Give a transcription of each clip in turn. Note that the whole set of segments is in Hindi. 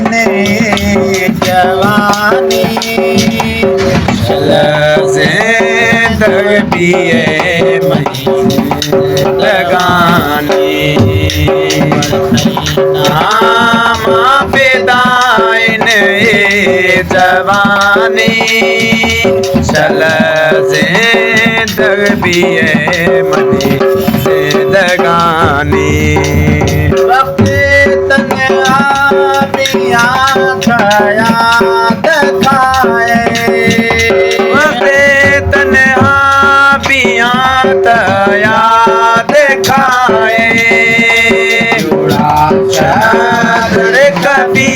ने जवानी जिंदगी लगानी फिदाइन जवानी चल जिंदगी मनी जिंदगानी वक्त तन्हा पिया याद खाए तन्हा पिया याद खाए चादर कभी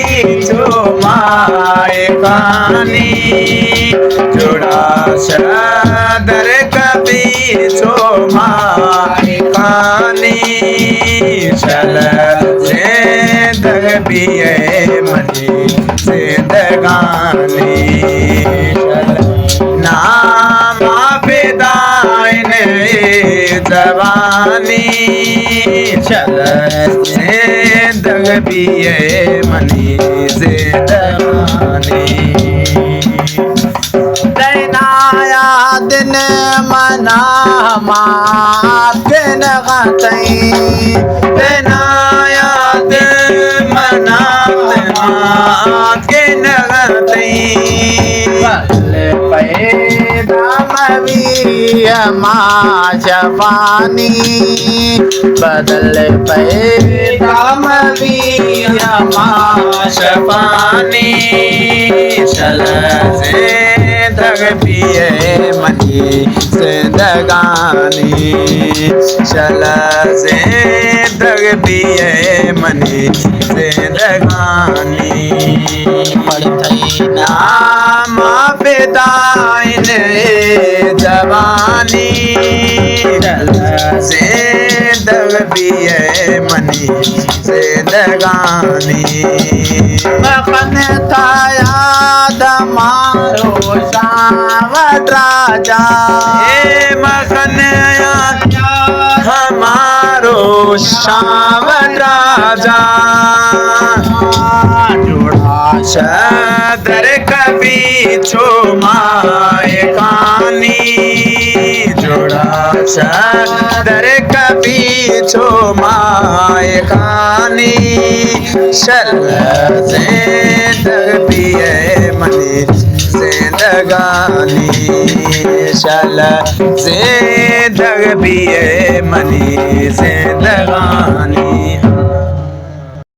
जो माए कानी जुड़ा चादर कभी जो माए कानी चल जिंदगी मनी जिंदगानी नाम फिदाइन जवानी चल जिंदगी मनी जिंदगानी नया दिन मना दिन गतई नया दिन मना दिन गतई पैदा माँ जवानी बदल पैदा माँ शफानी चल जिंदगी मनी जिंदगानी चल जिंदगी मनी जिंदगानी नाम फिदाइन जवानी जिंदगी मनी जिंदगानी मखन था याद मारो सावत राजा मखन हमारो सावत राजा जुड़ा चादर कभी छो माए कानी जुड़ा चादर कभी छो माए कानी चल जिंदगी मनी जिंदगानी चल जिंदगी मनी जिंदगानी